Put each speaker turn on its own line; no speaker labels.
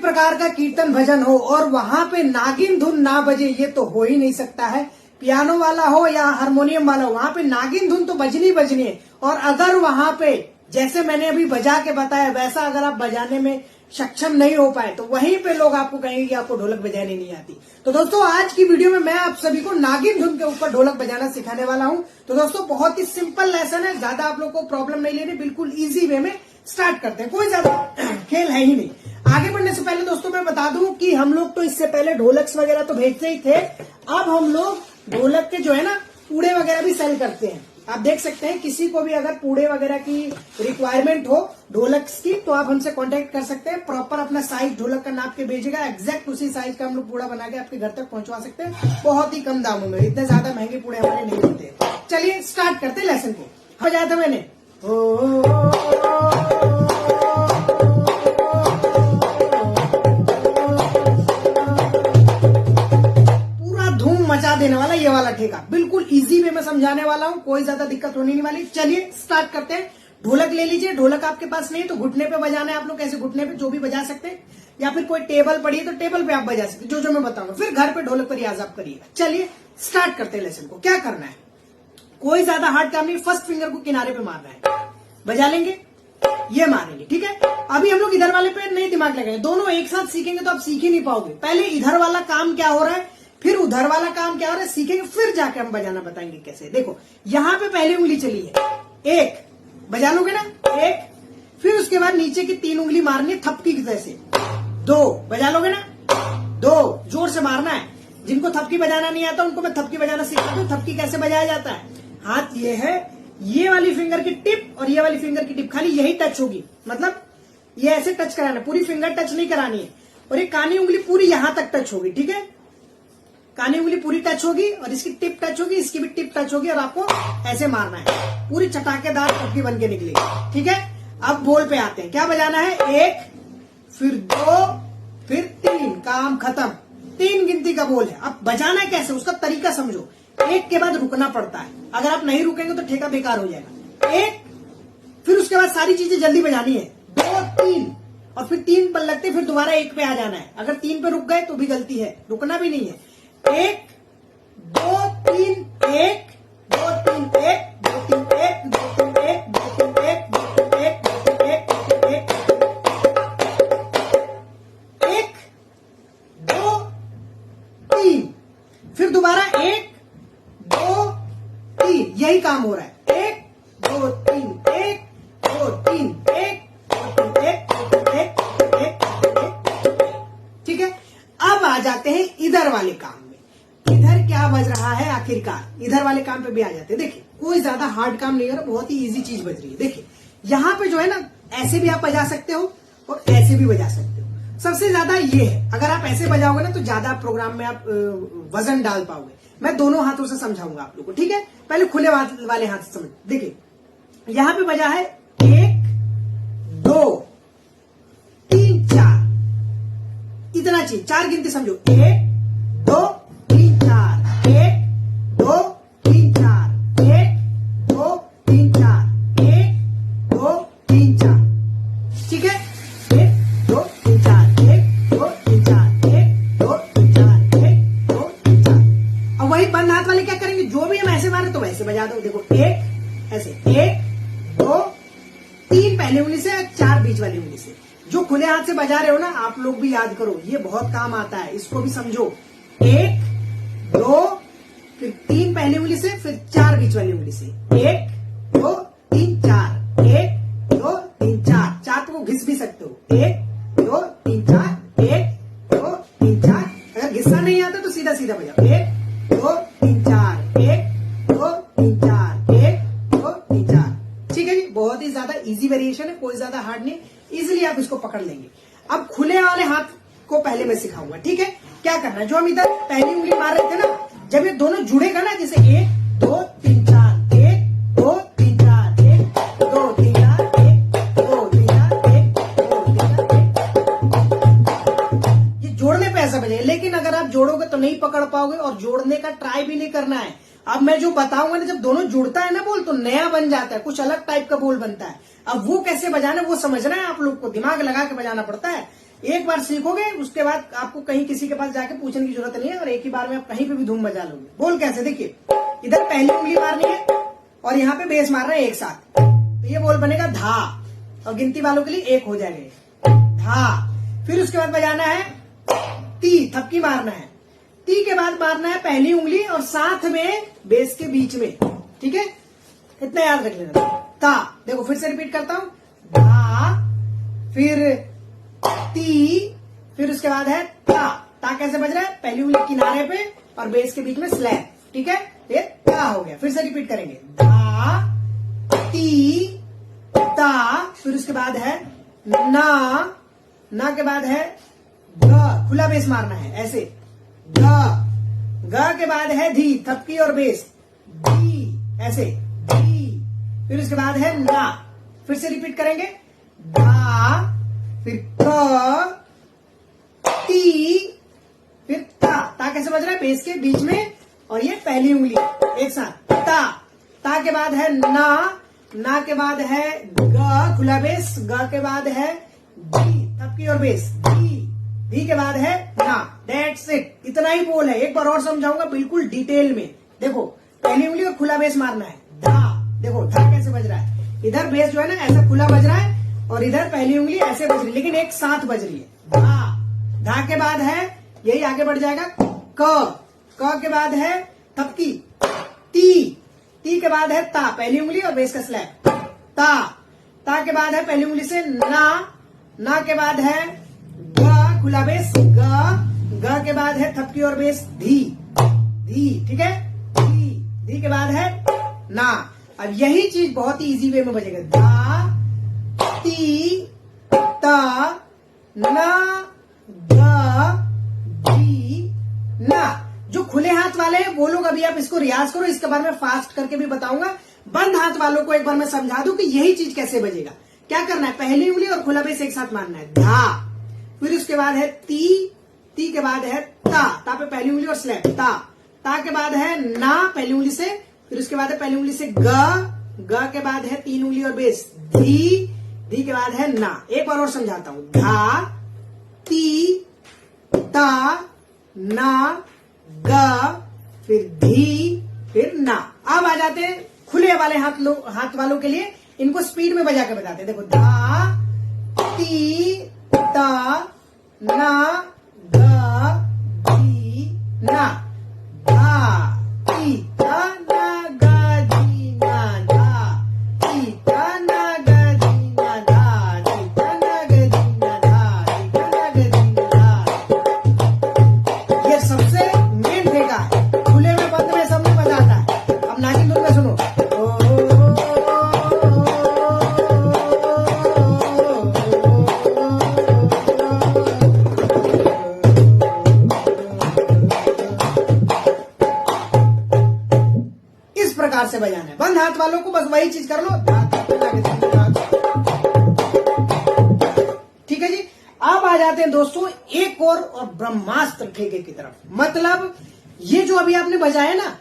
प्रकार का कीर्तन भजन हो और वहां पे नागिन धुन ना बजे, ये तो हो ही नहीं सकता है। पियानो वाला हो या हारमोनियम वाला हो, वहां पे नागिन धुन तो बजनी बजनी है। और अगर वहां पे जैसे मैंने अभी बजा के बताया वैसा अगर आप बजाने में सक्षम नहीं हो पाए तो वहीं पे लोग आपको कहेंगे कि आपको ढोलक बजानी नहीं आती। तो दोस्तों आज की वीडियो में मैं आप सभी को नागिन धुन के ऊपर ढोलक बजाना सिखाने वाला हूं। तो दोस्तों बहुत ही सिंपल लेसन है, ज्यादा आप लोग को प्रॉब्लम नहीं लेनी, बिल्कुल इजी वे में स्टार्ट करते हैं, कोई ज्यादा खेल है ही नहीं। आगे बढ़ने से पहले दोस्तों मैं बता दूं कि हम लोग तो इससे पहले ढोलक वगैरह तो भेजते ही थे, अब हम लोग ढोलक के जो है ना पूड़े वगैरह भी सेल करते हैं। आप देख सकते हैं किसी को भी अगर पूड़े वगैरह की रिक्वायरमेंट हो ढोलक की तो आप हमसे कांटेक्ट कर सकते हैं। प्रॉपर अपना साइज ढोलक का नाप के भेजेगा, एग्जैक्ट उसी साइज का हम लोग पूड़ा बना के आपके घर तक पहुंचवा सकते हैं, बहुत ही कम दामों में। इतने ज्यादा महंगे पूड़े हमारे नहीं होते। चलिए स्टार्ट करते हैं लेसन को। बजाया था मैंने मचा देने वाला ये वाला ठेका, बिल्कुल इजी वे में समझाने वाला हूँ, कोई ज्यादा दिक्कत होने नहीं वाली। चलिए स्टार्ट करते हैं। ढोलक ले लीजिए, ढोलक आपके पास नहीं तो घुटने पे बजाना है आप लोग, ऐसे घुटने पे जो भी बजा सकते हैं, या फिर कोई टेबल पड़ी है तो टेबल पे आप बजा सकते हैं, जो मैं बताऊंगा। फिर घर पे ढोलक पर रियाज आप करिएगा। चलिए स्टार्ट करते हैं लेसन को। क्या करना है, कोई ज्यादा हार्ड काम नहीं, फर्स्ट फिंगर को किनारे पे मारना है, बजा लेंगे, ये मारेंगे, ठीक है। अभी हम लोग इधर वाले पे नहीं दिमाग लगाएंगे, दोनों एक साथ सीखेंगे तो आप सीख ही नहीं पाओगे। पहले इधर वाला काम क्या हो रहा है, फिर उधर वाला काम क्या हो रहा है सीखेंगे, फिर जाके हम बजाना बताएंगे कैसे। देखो यहाँ पे पहली उंगली चली है, एक बजा लोगे ना, एक, फिर उसके बाद नीचे की 3 उंगली मारनी है थपकी की तरह से, 2 बजा लोगे ना, 2 जोर से मारना है। जिनको थपकी बजाना नहीं आता उनको मैं थपकी बजाना सिखाता हूँ। थपकी कैसे बजाया जाता है, हाथ ये है, ये वाली फिंगर की टिप और ये वाली फिंगर की टिप खाली यही टच होगी, मतलब ये ऐसे टच कराना, पूरी फिंगर टच नहीं करानी है। और ये कानी उंगली पूरी यहां तक टच होगी, ठीक है, कानी उंगली पूरी टच होगी और इसकी टिप टच होगी, इसकी भी टिप टच होगी और आपको ऐसे मारना है, पूरी चटाकेदार थपकी बन के निकलेगी, ठीक है। अब बोल पे आते हैं, क्या बजाना है, 1 फिर 2 फिर 3, काम खत्म। 3 गिनती का बोल है। अब बजाना है कैसे, उसका तरीका समझो। 1 के बाद रुकना पड़ता है, अगर आप नहीं रुकेंगे तो ठेका बेकार हो जाएगा। 1 फिर उसके बाद सारी चीजें जल्दी बजानी है, 2 3 और फिर 3 पर लगते फिर दोबारा 1 पे आ जाना है। अगर 3 पे रुक गए तो भी गलती है, रुकना भी नहीं है। 1 2 3 1 2 3 1 2 3 1 2 3 1 2 3 1 2 3 1 2 3 1 1 2 3 फिर दोबारा 1 2 3, यही काम हो रहा है। 1 2 3 1 2 3 1 2 3 1 ठीक है। अब आ जाते हैं इधर वाले काम में। इधर क्या बज रहा है आखिरकार, इधर वाले काम पे भी आ जाते हैं। देखिए कोई ज्यादा हार्ड काम नहीं हो रहा, बहुत ही इजी चीज बज रही है। देखिए यहाँ पे जो है ना, ऐसे भी आप बजा सकते हो और ऐसे भी बजा सकते हो। सबसे ज्यादा ये है, अगर आप ऐसे बजाओगे ना तो ज्यादा प्रोग्राम में आप वजन डाल पाओगे। मैं दोनों हाथों से समझाऊंगा आप लोग को, ठीक है। पहले खुले वाले हाथ से समझ। देखिए यहाँ पे बजा है 1 2 3 4, इतना चीज 4 गिनती समझो, 1 2 3 4 1 2 3 4 1 2 3 4 1 2 3 4, ठीक है। 1 2 3 4 1 2 3 4 1 2 3 4 1 2 3 4। अब वही बंद हाथ वाले क्या करेंगे, जो भी हम ऐसे मारे तो वैसे बजा दो। देखो 1 ऐसे, 1 2 3 पहली उंगली से, 4 बीच वाली उंगली से। जो खुले हाथ से बजा रहे हो ना आप लोग भी याद करो, ये बहुत काम आता है, इसको भी समझो। 1 2 फिर 3 पहली उंगली से, फिर 4 बीच वाली उंगली से, 1 2 3 4 1 2 3 4, 4 तो घिस भी सकते हो, 1 2 3 4 1 2 3 4। अगर घिसना नहीं आता तो सीधा सीधा बजाओ, 1 2 3 4 1 2 3 4 1 2 3 4, ठीक है जी। बहुत ही ज्यादा इजी वेरिएशन है, कोई ज्यादा हार्ड नहीं, इजिली आप इसको पकड़ लेंगे। अब खुले वाले हाथ को पहले मैं सिखाऊंगा, ठीक है। क्या करना है, जो हम इधर पहली उंगली मार रहे थे ना, जब ये दोनों जुड़ेगा ना, जैसे 1 2 3 4 1 2 पाओगे और जोड़ने का ट्राई भी नहीं करना है। अब मैं जो बताऊंगा ना, जब दोनों जुड़ता है ना बोल, तो नया बन जाता है, कुछ अलग टाइप का बोल बनता है। अब वो कैसे बजाना वो समझना है आप लोग को, दिमाग लगा के बजाना पड़ता है। एक बार सीखोगे उसके बाद आपको कहीं किसी के पास जाके पूछने की जरूरत नहीं है और एक ही बार में आप कहीं पे भी धूम बजा लोगे। बोल कैसे, देखिए इधर पहली उंगली मारनी है और यहाँ पे बेस मारना है एक साथ, तो ये बोल बनेगा धा, और गिनती वालों के लिए एक हो जाएगा धा। फिर उसके बाद बजाना है ती, थपकी मारना है। ती के बाद मारना है पहली उंगली और साथ में बेस के बीच में, ठीक है, इतना याद रख लेना। ता, देखो फिर से रिपीट करता हूं, धा, फिर ती, फिर उसके बाद है ता। ता कैसे बज रहा है, पहली उंगली किनारे पे और बेस के बीच में स्लैब, ठीक है, ये ता हो गया। फिर से रिपीट करेंगे, धा, ती, ता, फिर उसके बाद है ना, ना के बाद है ग, खुला बेस मारना है ऐसे, ग, ग के बाद है धी, थपकी और बेस, धी, ऐसे धी, फिर उसके बाद है ना। फिर से रिपीट करेंगे, धा, फिर क, ती, फिर ता। ता कैसे बज रहा है, बेस के बीच में और ये पहली उंगली एक साथ, ता। ता के बाद है ना, ना के बाद है ग, खुला बेस, ग के बाद है धी, थपकी और बेस, धी, धी के बाद है ना। दैट्स इट, इतना ही बोल है। एक बार और समझाऊंगा बिल्कुल डिटेल में। देखो पहली उंगली को खुला बेस मारना है, धा, देखो धा कैसे बज रहा है, इधर बेस जो है ना ऐसा खुला बज रहा है और इधर पहली उंगली ऐसे बज रही है, लेकिन एक साथ बज रही है, धा। धा के बाद है, यही आगे बढ़ जाएगा, क, क के बाद है थपकी, ती, ती के बाद है ता, पहली उंगली और बेस का स्लैब, ता, ता के बाद है पहली उंगली से ना, ना के बाद है ग, खुला बेस, ग के बाद है थपकी और बेस, धी, धी, ठीक है, धी, धी के बाद है ना। अब यही चीज बहुत ही इजी वे में बजेगा, धा, ती, ता, ना, ग, धी, ना। जो खुले हाथ वाले हैं वो लोग अभी आप इसको रियाज करो, इसके बारे में फास्ट करके भी बताऊंगा। बंद हाथ वालों को एक बार मैं समझा दूं कि यही चीज कैसे बजेगा। क्या करना है, पहली उंगली और खुला बेस एक साथ मारना है, धा, फिर उसके बाद है ती, ती के बाद है ता, ता पे पहली उंगली और स्लैब, ता, ता के बाद है ना पहली उंगली से, फिर उसके बाद है पहली उंगली से ग के बाद है तीन उंगली और बेस, धी, धी के बाद है ना। एक बार और समझाता हूं, धा, ती, ता, ना, ग, फिर धी, फिर ना। अब आ जाते हैं खुले वाले हाथ वालों के लिए, इनको स्पीड में बजा के बताते हैं। देखो, धा, ती, ता, ना, ग, धी, ना, धा, ती, ता, ना, ग, धी, ना, धा, ती, ता, ना, ग, धी, ना, धा, ती, ता, ना, ग, धी, ना, धा, ती, ता, ना, ग, धी, ना, धा। ये सबसे मेन ठेका है, खुले में बंद में सब में बजाता है। अब नागिन धुन में सुनो, प्रकार से बजाना है। बंद हाथ वालों को बस वही चीज कर लो, ठीक है जी। अब आ जाते हैं दोस्तों एक और ब्रह्मास्त्र ठेके की तरफ। मतलब ये जो अभी आपने बजाया ना,